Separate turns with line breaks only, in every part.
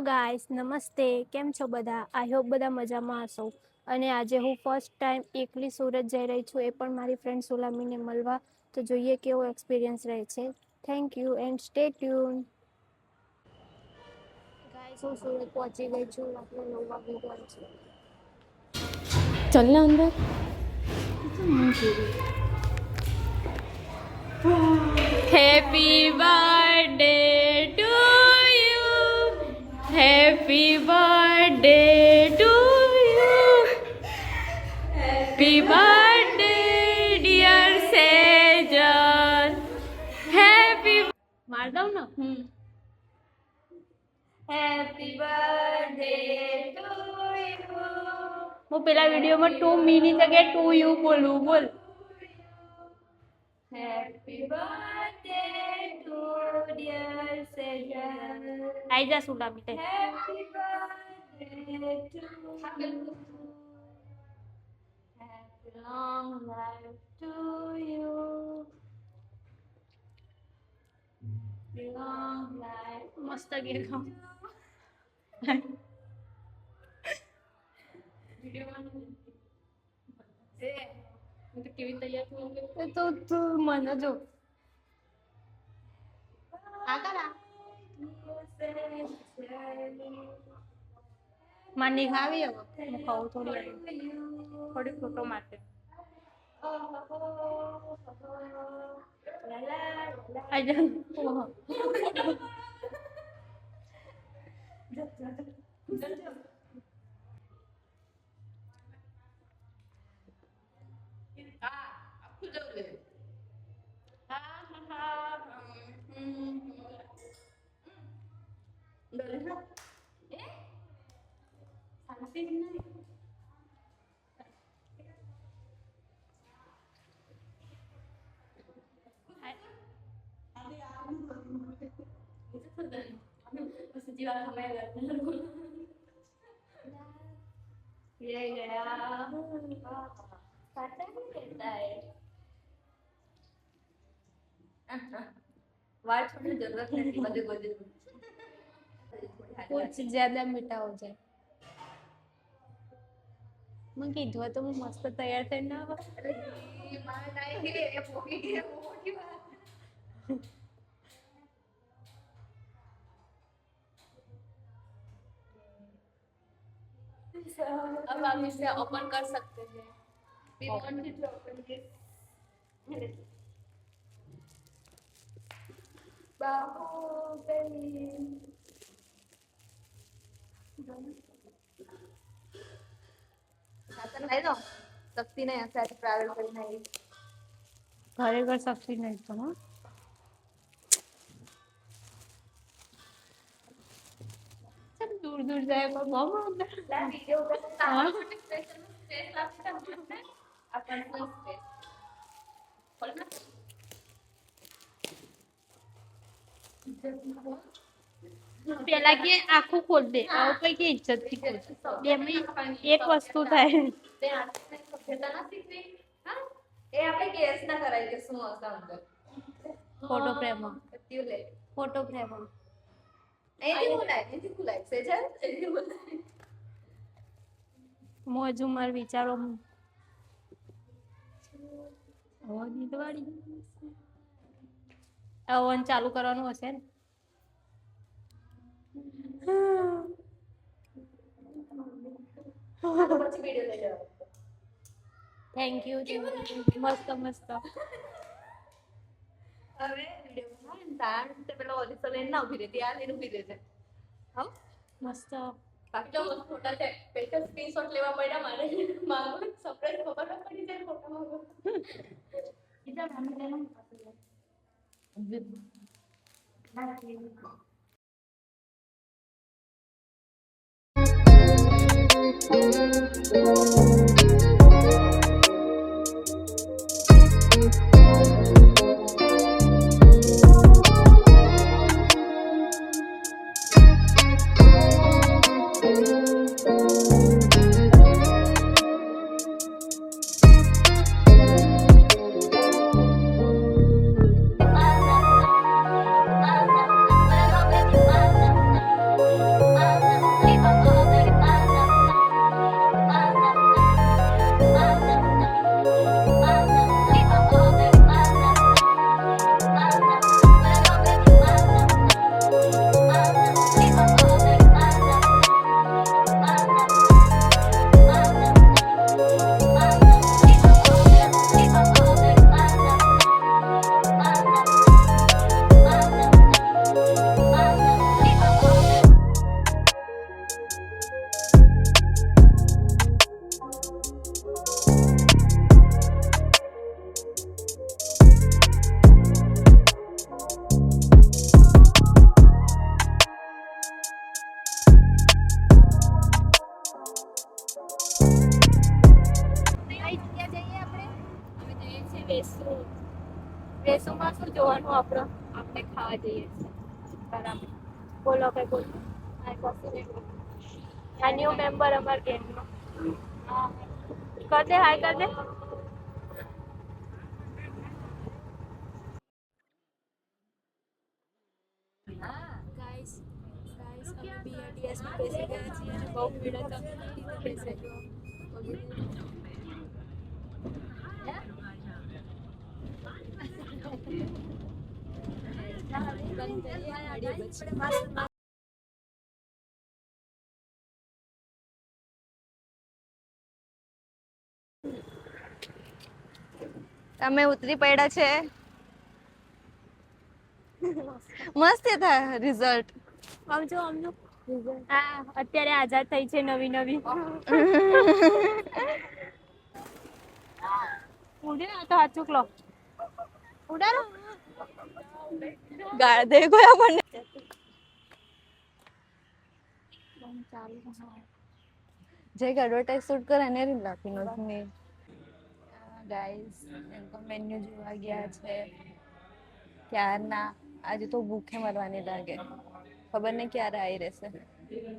Guys, નમસ્તે. કેમ છો બધા? આઈ હોપ બધા મજામાં હશો. અને આજે હું ફર્સ્ટ ટાઈમ એકલી સુરત જઈ રહી છું, એ પણ મારી ફ્રેન્ડ સુલામીને મળવા. તો જોઈએ કેવો એક્સપિરિયન્સ રહે છે. Thank you and stay tune. Guys, હું સુરત પહોંચી ગઈ છું. રાત્રે 9 વાગી ગયા છે. ચલ ને અંદર. Happy birthday to you. Happy birthday to you. Happy birthday dear Sejal. Happy માર દઉં ને. Happy birthday to you. હું પેલા વિડીયોમાં 2 મીની જગ્યાએ 2 યુ બોલું. બોલ. Happy birthday to dear Sejal. આઈ જા સુલામી તે. Happy birthday to you. Happy long life to you. Long life. મસ્ત ગીત ગાઉં. કેવી તૈયાર થયું તો તું મને જો માની ખાવી હવે હું ખાઉં થોડી ફોટો માટે ये गया पता नहीं रहता है वाट छोड़ने जरूरत नहीं बदे बदे कुछ ज्यादा मीठा हो जाए मैं कीधुं तो मैं मस्त तैयार थઈને ના મારે નહીં કે એ પોકી કે મોટી વાત अब आप इसे ओपन कर सकते हैं we want you to open this Baahubali सातन नहीं दो शक्ति नहीं ऐसे ट्रैवल करना है घरे घर शक्ति नहीं तो हां सब दूर दूर जाए पर बहुत ला वीडियो का सामने स्पेशल स्पेस लगता है अपन को स्पेस खोलना પેલા કે આખું ખોલ દે આવું કઈ કે ઇજ્જત થી ખોલ બેમાં એક વસ્તુ થાય તે આને સભ્યતા ના શીખવી હા એ આપણે ગેસ ના કરાય કે શું હશે અંદર ફોટો ફ્રેમ ટ્યુલે ફોટો ફ્રેમ એથી ખુલાય સેજલ એથી બોલાય મોજુ માર વિચારો ઓ દીદવાડી અવન ચાલુ કરવાનું હશે ને પછી વિડિયો લઈ જાવ થેન્ક યુ મસ્ત મસ્ત હવે વિડિયો માં તાર તે પેલો ઓલિસો લેન ના ઉભી રહેતી આ લેન ઉભી રહેજે હા મસ્ત બાકી તો ફોટા છે સ્પેશિયલ સ્ક્રીનશોટ લેવા પડ્યા મારે મારો સરપ્રાઈઝ ખબર ન પડી જાય ફોટા માંગો ઇધર અમે લેનો વેસુમાં શું જોવાનું આપણે ખાવા જઈએ છીએ. બરાબર. બોલો કઈ બોલો. આ ન્યુ મેમ્બર અમાર ગેંગનો. કર દે હાય કર દે. ગાઈસ અમે બીઆરટીએસ માં બેસી ગયા છીએ અને બહુ ભીડ હતી બેસે જો. અમે ઉતરી પડ્યા છે. મસ્ત હતા રિઝલ્ટ. આવજો હા અત્યારે આઝાદ થઈ છે નવી નવી. ઉડે ના તો હાથ ચૂકલો ઉડાડો. ગાળ દે કોઈ આપણને. જે એડવર્ટાઇઝ શૂટ કરે ને રીલ નાખી નોંધની. ગાઈસ એમ મેન્યુ જોવા ગયા છે ક્યારના. આજે તો ભૂખે મરવાની લાગે. ખબર નહીં ક્યારે આવી રહેશે.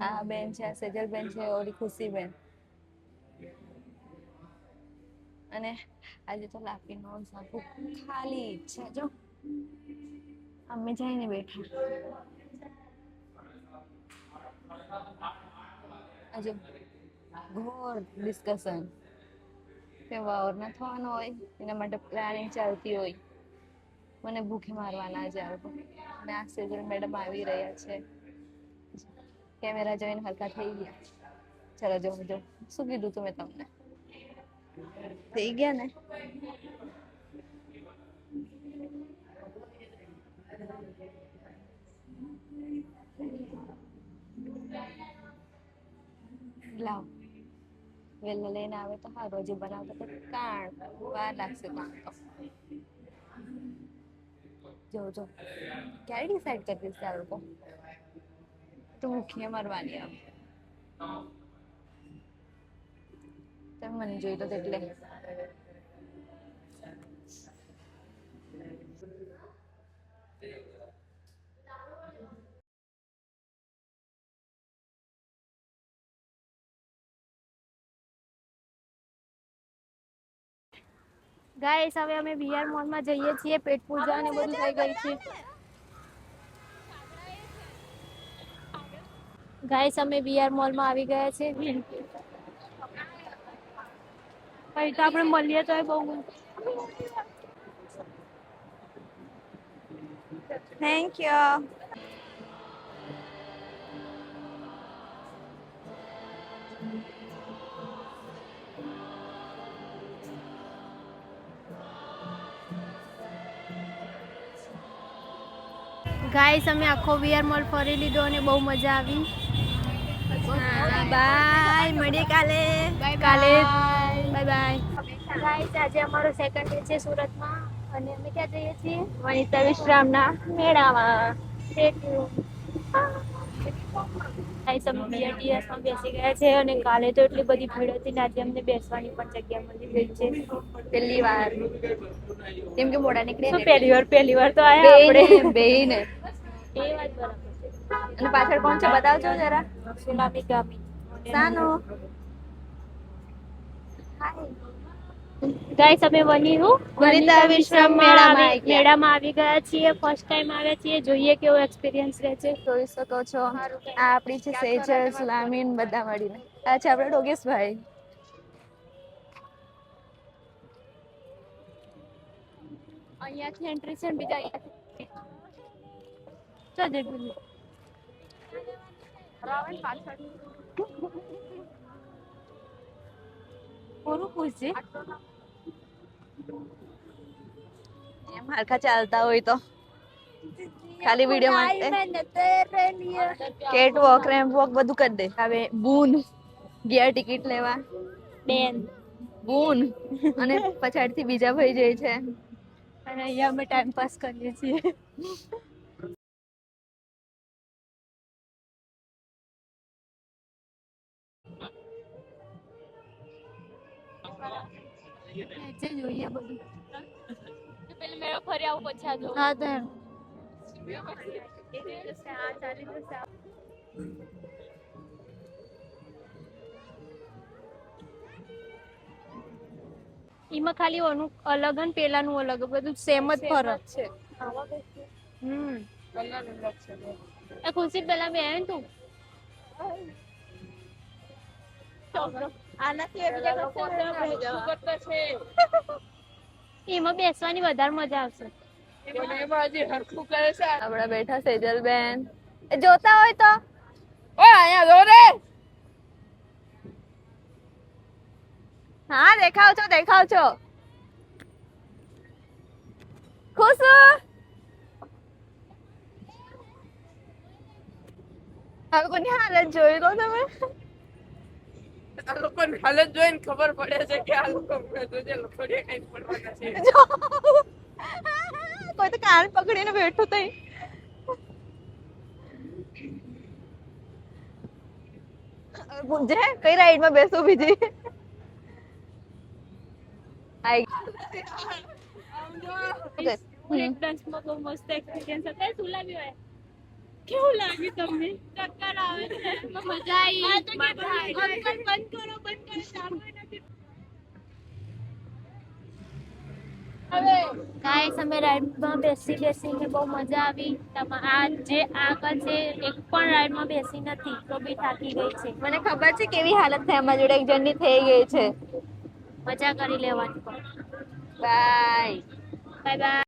આ બેન છે, આ સેજલ બેન છે, ઓલી ખુશી બેન. અને આજે તો લાપી નો ખાલી છે જો. અમે જઈને બેઠા. આજે ઘોર ડિસ્કશન. કે વાવર ના થવાનું હોય એના માટે પ્લાનિંગ ચાલતી હોય. મને ભૂખે મારવાના છે આ લોકો. અને આ સેજલ મેડમ આવી રહ્યા છે. કેમેરા જોઈને હરખા થઈ ગયા. ચાલો જો શું કીધું તું મેં તમને. થઈ ગયા ને. લાવ વેલો લઈને આવે તો હારું. હજી બનાવતા તો કાણ વાર લાગશે કાં તો. જો ક્યારે ડિસાઈડ કરતી છે આ લોકો. તો ભૂખે મરવાની આમ. તમે મને જોઈ તો એટલે. ગાઈસ હવે અમે બીઆર મોલ માં જઈએ છીએ. પેટ પૂજા ને બધું થઈ ગઈ છે. ગાઈસ અમે બીઆર મોલ માં આવી ગયા છે. કઈ તો આપણે મળીએ તો બહુ. Thank you. ગાઈસ અમે આખો બીઆર મોલ ફરી લીધો અને બહુ મજા આવી. બાય મળીએ કાલે. Bye bye. ગાઈસ આજે અમારો સેકન્ડ ડે છે સુરતમાં અને અમે ક્યાં જઈએ છીએ વનિતા વિશ્રામના મેળામાં. ગાઈસ અમે બીઆરટીએસ માં બેસી ગયા છે અને કાલે તો એટલી બધી ભીડ હતી ને આજે અમને બેસવાની પણ જગ્યા મળી ગઈ છે પહેલી વાર. કેમ કે મોડા નીકળે પહેલી વાર તો આયા આપણે બેયને. એ વાત બરાબર છે. અને પાછળ કોણ છે બતાવજો જરા. સુનામી ગામી. સાનો. ગાઈસ અમે વનિતા વિશ્રામ મેળામાં આવી ગયા છીએ. ફર્સ્ટ ટાઈમ આવ્યા છીએ. જોઈએ કેવો એક્સપિરિયન્સ રહે છે. જોઈ શકો છો આ આપડી છે સેજલ સુલામીન બધા મળીને. આ છે આપડા ડોગેશભાઈ. અહીંયાથી એન્ટ્રી છે બીજા અહીંયાથી. ચાલ દે રાવણ પાછળ પૂરું પૂછજે. એમ હરખા ચાલતા હોય તો ખાલી વિડિયો માટે કેટ વોક રેમ્પ વોક બધું કરી દે. હવે બૂન ગયા ટિકિટ લેવા બેન બૂન અને પછાડથી બીજા ભાઈ જાય છે અને અહીંયા અમે ટાઈમ પાસ કરીએ છીએ. જોઈએ બધું પેલી મેળો ફરી આવું પછી આ જો
હા તો
એક દિવસે આ ચાલી જશે એમાં ખાલી ઓનું અલગ અને પેલાનું અલગ બધું સેમ જ ફરક છે આ ખુશી પેલા બે આવે ને તું એમાં બેસવાની વધારે મજા આવશે
આપડા બેઠા સેજલ બેન જોતા હોય તો અહીંયા જો રે હા દેખાવ છો ખુશ આ લોકોની હાલત જોઈ લો તમે
આ લોકોની હાલત જોઈને ખબર પડે છે કે આ લોકો લોકોને કઈ પડવાના છે
કોઈ તો કાન પકડીને બેઠું તઈ પૂછે કઈ રાઈડ માં બેસું બીજી
બ્રેક ડાન્સમાં બહુ મસ્ત એક્સપીરિયન્સ હતો તુલા બી હોય કેવું લાગ્યું તમને ચક્કર આવે છે મજા આવી બંધ કરો ગાઈસ અમે રાઈડમાં બેસીને બહુ મજા આવી આ જે આગળ છે એક પણ રાઈડમાં બેસી નથી તો બી થાકી ગઈ છે
મને ખબર છે કેવી હાલત થાય અમારી જોડે એક જણની થઈ ગઈ છે
મજા કરી લેવાની
બાય
બાય બાય